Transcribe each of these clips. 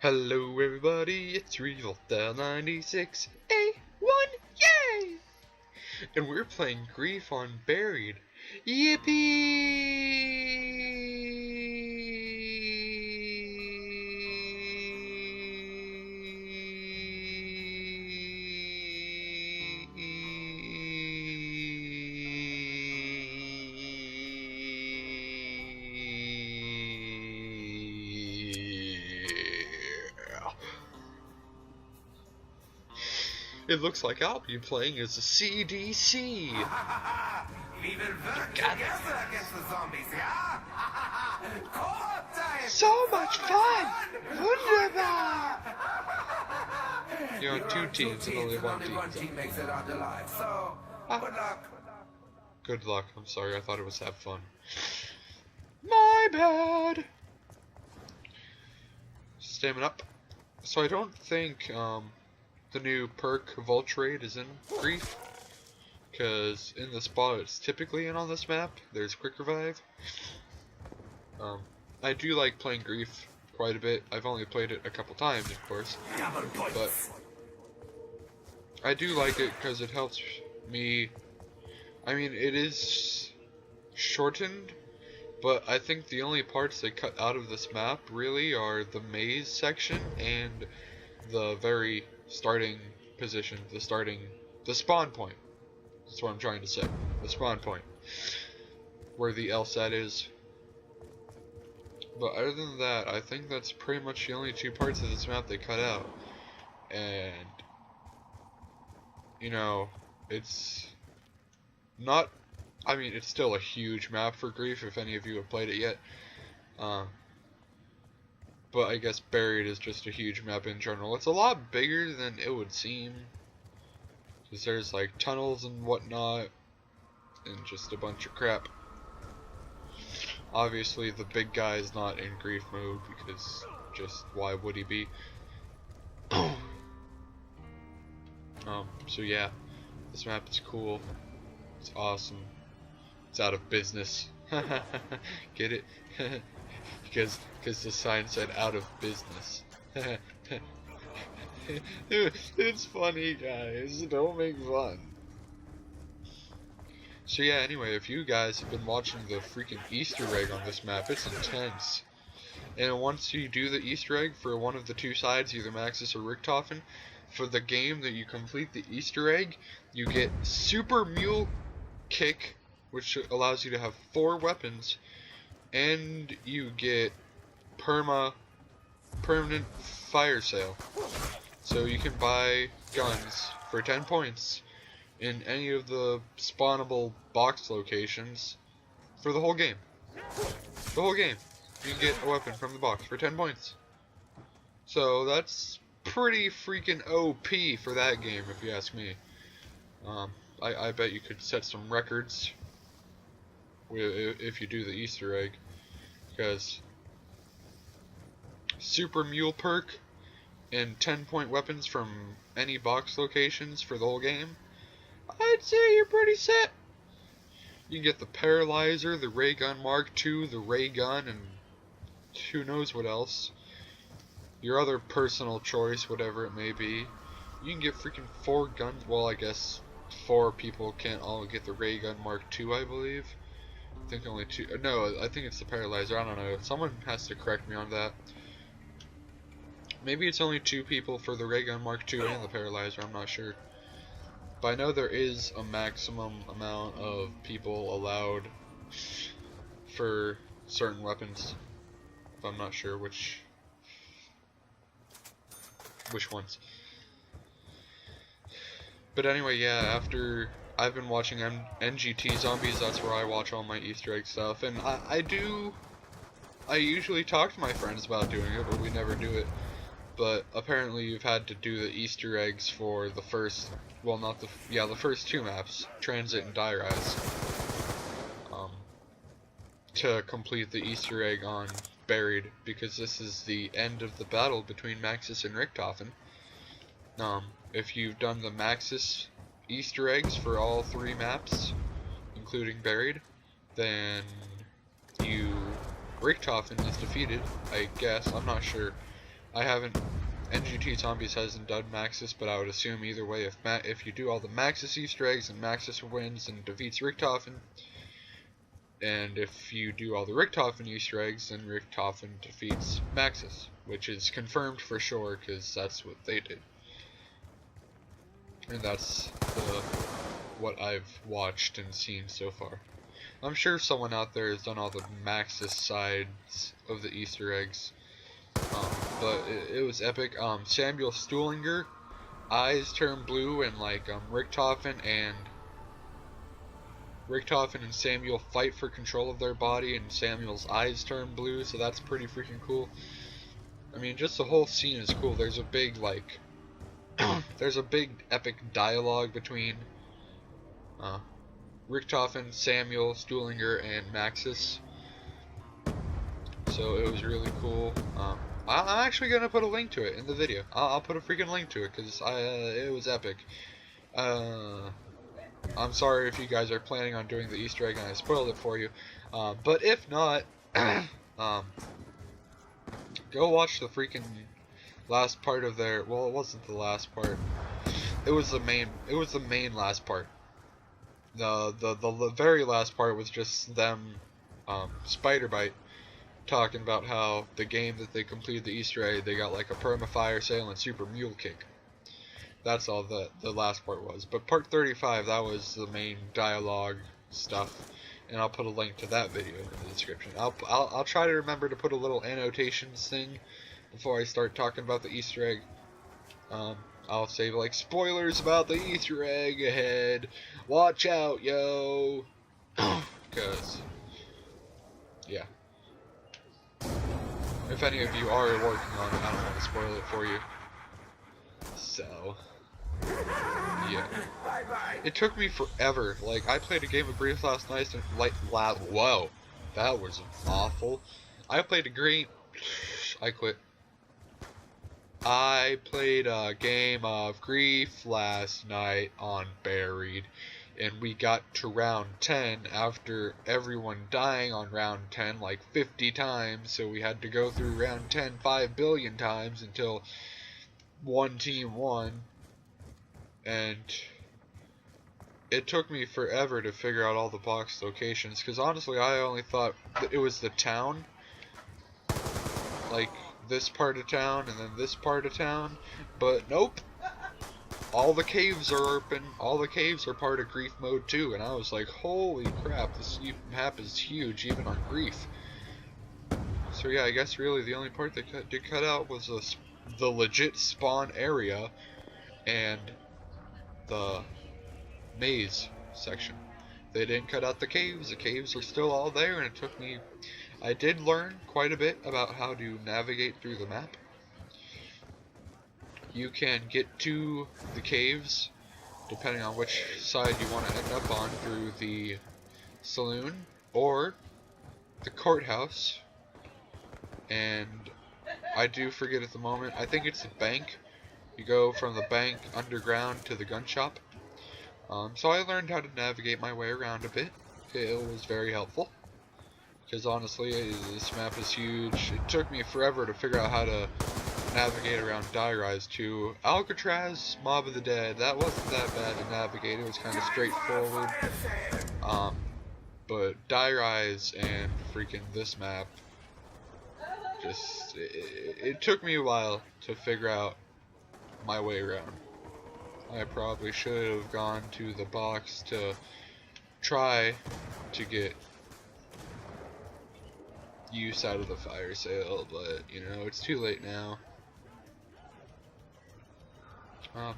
Hello everybody, it's Revolta96A1, yay! And we're playing Grief on Buried. Yippee! It looks like I'll be playing as a CDC. We will work together against the zombies, yeah? So much fun! Wunderbar! You're on two teams and only one team. Makes it out alive, so good luck. Good luck. I'm sorry, I thought it was have fun. My bad! Stamina up. So I don't think, the new perk Vultrade is in Grief, because in the spot it's typically in on this map. There's Quick Revive. I do like playing Grief quite a bit. I've only played it a couple times, of course, but I do like it because it helps me. I mean, it is shortened, but I think the only parts they cut out of this map really are the maze section and the very starting position, the spawn point. That's what I'm trying to say. The spawn point, where the LSAT is. But other than that, I think that's pretty much the only two parts of this map they cut out. And you know, it's not. I mean, it's still a huge map for Grief if any of you have played it yet. But I guess Buried is just a huge map in general. It's a lot bigger than it would seem, because there's like tunnels and whatnot, and just a bunch of crap. Obviously the big guy is not in Grief mode, because just why would he be? So yeah, this map is cool. It's awesome. It's out of business. Get it? Because the sign said out of business. It's funny, guys. Don't make fun. So yeah, anyway, if you guys have been watching the freaking Easter egg on this map, it's intense. And once you do the Easter egg for one of the two sides, either Maxis or Richthofen, for the game that you complete the Easter egg, you get Super Mule Kick, which allows you to have 4 weapons, and you get permanent fire sale. So you can buy guns for 10 points in any of the spawnable box locations for the whole game. The whole game. You can get a weapon from the box for 10 points. So that's pretty freaking OP for that game, if you ask me. I bet you could set some records if you do the Easter egg, because Super Mule perk and 10-point weapons from any box locations for the whole game, I'd say you're pretty set. You can get the Paralyzer, the Ray Gun Mark II, the Ray Gun, and who knows what else. Your other personal choice, whatever it may be. You can get freaking 4 guns. Well, I guess 4 people can't all get the Ray Gun Mark II, I believe. I think only 2. No, I think it's the Paralyzer. I don't know. Someone has to correct me on that. Maybe it's only 2 people for the Ray Gun Mark II and the Paralyzer. I'm not sure. But I know there is a maximum amount of people allowed for certain weapons. I'm not sure which ones. But anyway, yeah, after I've been watching NGT Zombies, that's where I watch all my Easter egg stuff, and I usually talk to my friends about doing it, but we never do it. But apparently you've had to do the Easter eggs for the first, well, not the, yeah, the first 2 maps, Transit and Die Rise, to complete the Easter egg on Buried, because this is the end of the battle between Maxis and Richthofen. If you've done the Maxis Easter eggs for all 3 maps, including Buried, then Richthofen is defeated, I guess. I'm not sure. I haven't. NGT Zombies hasn't done Maxis, but I would assume either way, if you do all the Maxis Easter eggs and Maxis wins and defeats Richthofen, and if you do all the Richthofen Easter eggs, then Richthofen defeats Maxis, which is confirmed for sure because that's what they did, and that's what I've watched and seen so far. I'm sure someone out there has done all the Maxis sides of the Easter eggs. But it was epic. Samuel Stuhlinger, eyes turn blue, and like Richthofen and Samuel fight for control of their body, and Samuel's eyes turn blue, so that's pretty freaking cool. I mean, just the whole scene is cool. There's a big there's a big epic dialogue between Richthofen, Samuel Stuhlinger, and Maxis. So it was really cool. I'm actually gonna put a link to it in the video. I'll put a freaking link to it because it was epic. I'm sorry if you guys are planning on doing the Easter egg and I spoiled it for you. But if not, go watch the freaking last part of their. Well, it wasn't the last part. It was the main. It was the main last part. The very last part was just them, Spider-Bite, talking about how the game that they completed the Easter egg, they got like a perma-fire sale and super mule kick. That's all the last part was. But part 35, that was the main dialogue stuff, and I'll put a link to that video in the description. I'll try to remember to put a little annotations thing before I start talking about the Easter egg. I'll say like spoilers about the Easter egg ahead. Watch out, yo. Cause yeah. If any of you are working on it, I don't want to spoil it for you. So, yeah. It took me forever. Like, I played a game of Grief last night and, whoa. That was awful. I played a game. I quit. I played a game of Grief last night on Buried, and we got to round 10 after everyone dying on round 10 like 50 times, so we had to go through round 10 5 billion times until one team won, and it took me forever to figure out all the box locations, because honestly I only thought that it was the town, like this part of town and then this part of town, but nope. All the caves are open. All the caves are part of Grief Mode 2, and I was like, holy crap, this map is huge, even on Grief. So yeah, I guess really the only part they did cut out was the legit spawn area and the maze section. They didn't cut out the caves. The caves are still all there, and it took me... I did learn quite a bit about how to navigate through the map. You can get to the caves depending on which side you want to end up on, through the saloon or the courthouse, and I do forget at the moment. I think it's the bank. You go from the bank underground to the gun shop. So I learned how to navigate my way around a bit. It was very helpful, because honestly, this map is huge. It took me forever to figure out how to navigate around Die Rise 2. Alcatraz, Mob of the Dead, that wasn't that bad to navigate. It was kind of straightforward. But Die Rise and freaking this map, just it took me a while to figure out my way around. I probably should have gone to the box to try to get use out of the fire sale, but you know, it's too late now.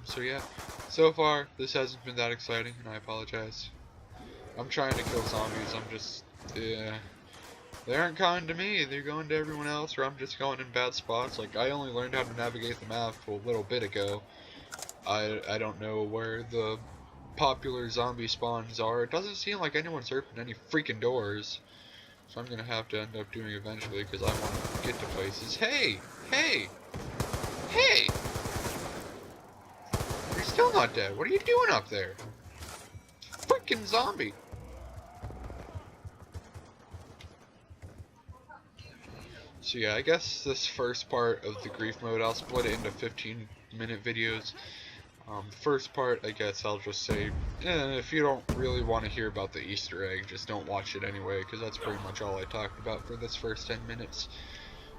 So yeah, so far this hasn't been that exciting, and I apologize. I'm trying to kill zombies. I'm just, yeah, they aren't coming to me. They're going to everyone else, or I'm just going in bad spots. Like, I only learned how to navigate the map a little bit ago. I don't know where the popular zombie spawns are. It doesn't seem like anyone's opened any freaking doors. So I'm gonna have to end up doing eventually, because I want to get to places. Hey! Hey! Hey! You're still not dead. What are you doing up there? Freaking zombie! So yeah, I guess this first part of the grief mode, I'll split it into 15-minute videos. The first part, I guess I'll just say, if you don't really want to hear about the Easter egg, just don't watch it anyway, because that's pretty much all I talked about for this first 10 minutes.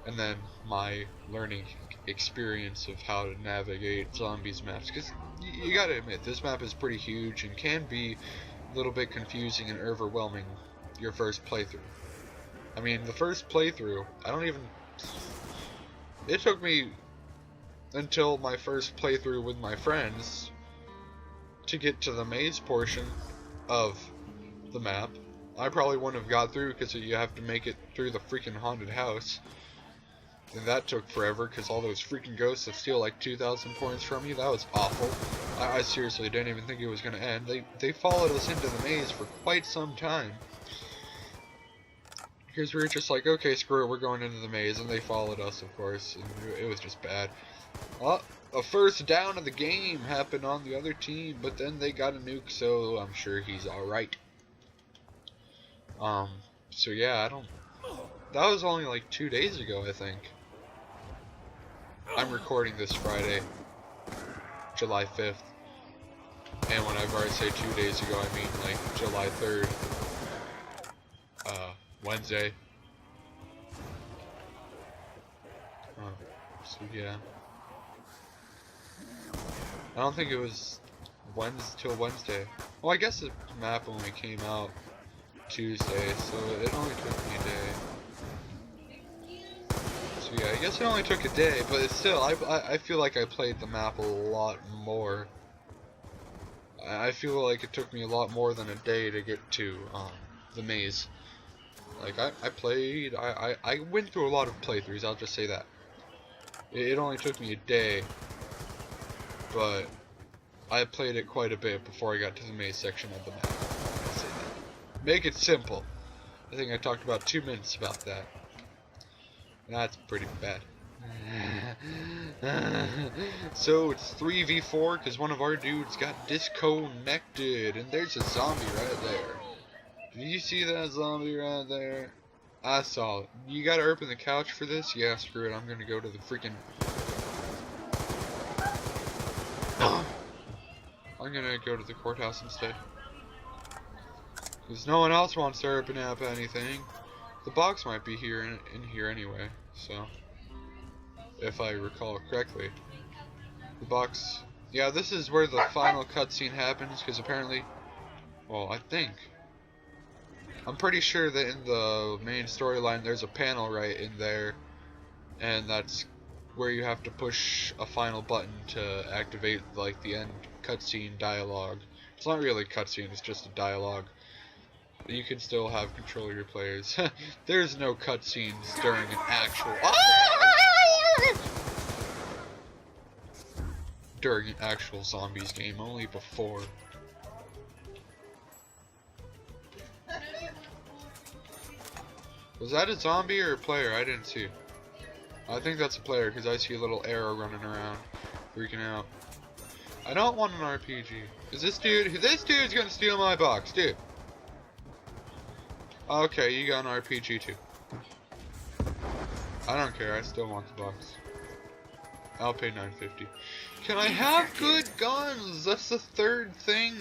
And then my learning experience of how to navigate zombies maps, because you gotta admit, this map is pretty huge and can be a little bit confusing and overwhelming your first playthrough. I mean, the first playthrough, it took me until my first playthrough with my friends to get to the maze portion of the map. I probably wouldn't have got through because you have to make it through the freaking haunted house. And that took forever because all those freaking ghosts that steal like 2,000 points from you, that was awful. I seriously didn't even think it was going to end. They followed us into the maze for quite some time. Because we were just like, okay, screw it, we're going into the maze, and they followed us, of course, and it was just bad. Well, a first down of the game happened on the other team, but then they got a nuke, so I'm sure he's alright. So yeah, that was only like 2 days ago, I think. I'm recording this Friday, July 5th, and whenever I say 2 days ago, I mean like July 3rd. Wednesday. So yeah. I don't think it was till Wednesday. Well, I guess the map only came out Tuesday, so it only took me a day. So yeah, I guess it only took a day, but it's still, I feel like I played the map a lot more. I feel like it took me a lot more than a day to get to the maze. Like, I went through a lot of playthroughs, I'll just say that. It only took me a day, but I played it quite a bit before I got to the maze section of the map. I'll say that. Make it simple. I think I talked about 2 minutes about that. That's pretty bad. So it's 3v4 because one of our dudes got disconnected, and there's a zombie right there. Did you see that zombie right there? I saw it. You gotta open the couch for this? Yeah, screw it. I'm gonna go to the freaking... I'm gonna go to the courthouse instead. Because no one else wants to open up anything. The box might be here in here anyway, so... If I recall correctly. The box... Yeah, this is where the final cutscene happens, because apparently... Well, I think... I'm pretty sure that in the main storyline there's a panel right in there, and that's where you have to push a final button to activate like the end cutscene dialogue. It's not really cutscene, it's just a dialogue. But you can still have control of your players. There's no cutscenes during an actual during an actual zombies game, only before. Was that a zombie or a player? I didn't see. I think that's a player because I see a little arrow running around, freaking out. I don't want an RPG. Is this dude's gonna steal my box, dude. Okay, you got an RPG too. I don't care, I still want the box. I'll pay $9.50. Can I have good guns? That's the third thing.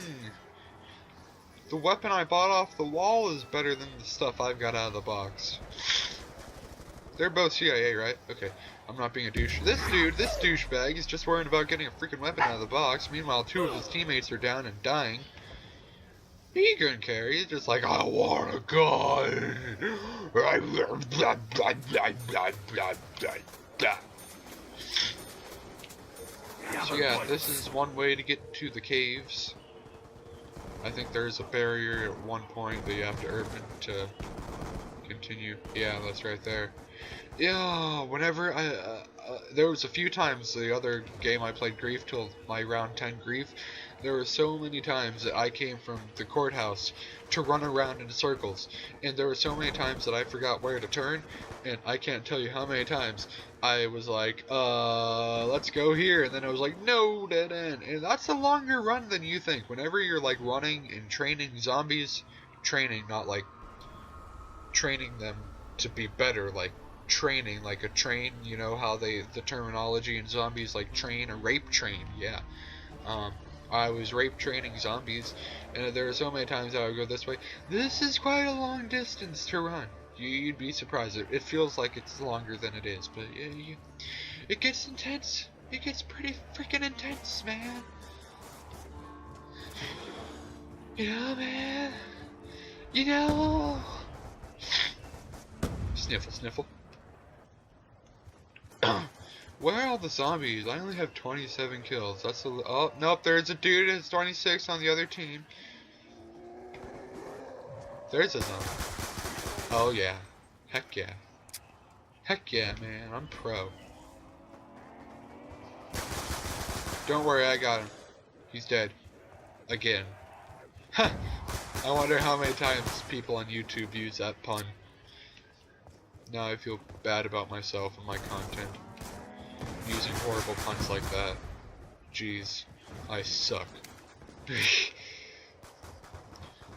The weapon I bought off the wall is better than the stuff I've got out of the box. They're both CIA, right? Okay, I'm not being a douche. This douchebag, is just worrying about getting a freaking weapon out of the box. Meanwhile, 2 of his teammates are down and dying. He couldn't care. He's just like, I want a gun. So yeah, this is one way to get to the caves. I think there's a barrier at one point that you have to open to continue. Yeah, that's right there. Yeah, whenever there was a few times the other game I played Grief till my round 10 Grief, there were so many times that I came from the courthouse to run around in circles, and there were so many times that I forgot where to turn, and I can't tell you how many times I was like, let's go here, and then I was like, no, dead end. And that's a longer run than you think. Whenever you're like running and training zombies, training, not like training them to be better, like training, like a train. You know how the terminology in zombies like train, a rape train. Yeah. Um, I was rape training zombies, and there were so many times I would go this way. This is quite a long distance to run. You'd be surprised. It feels like it's longer than it is, but it gets intense. It gets pretty freaking intense, man. You know, man. You know. Sniffle, sniffle. Where are all the zombies? I only have 27 kills. That's a... Oh, nope, there's a dude who's 26 on the other team. There's a zombie. Oh, yeah. Heck yeah. Heck yeah, man. I'm pro. Don't worry, I got him. He's dead. Again. Ha! I wonder how many times people on YouTube use that pun. Now I feel bad about myself and my content. Using horrible puns like that. Jeez. I suck.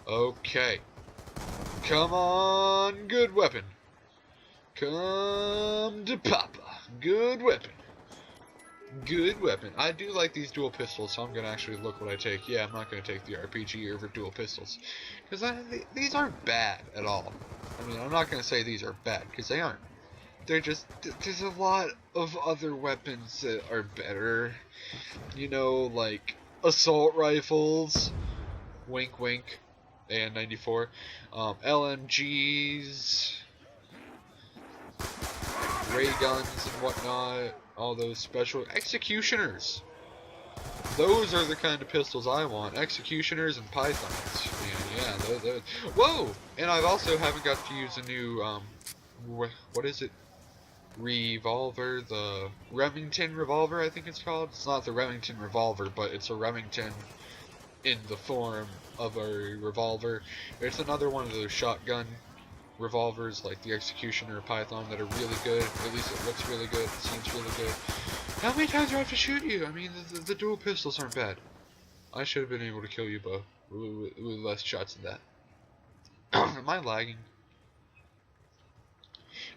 Okay. Come on, good weapon. Come to Papa. Good weapon. Good weapon. I do like these dual pistols, so I'm going to actually look what I take. Yeah, I'm not going to take the RPG over dual pistols. Because these aren't bad at all. I mean, I'm not going to say these are bad, because they aren't. They're just, there's a lot of other weapons that are better. You know, like assault rifles. Wink, wink. And 94. LMGs. Ray guns and whatnot. All those special executioners. Those are the kind of pistols I want. Executioners and pythons. Yeah, those. Whoa! And I also haven't got to use a new what is it? Revolver, the Remington revolver, I think it's called. It's not the Remington revolver, but it's a Remington in the form of a revolver. It's another one of those shotgun revolvers like the Executioner or Python that are really good. At least it looks really good, it seems really good. How many times do I have to shoot you? I mean, the dual pistols aren't bad. I should have been able to kill you both with less shots than that. Am I lagging?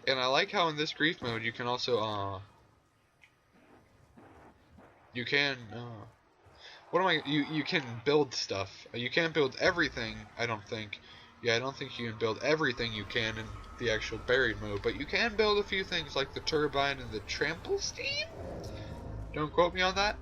And I like how in this grief mode you can also you can what am I you can build stuff. You can't build everything, I don't think. Yeah, I don't think you can build everything you can in the actual buried mode, but you can build a few things like the turbine and the trample steam. Don't quote me on that.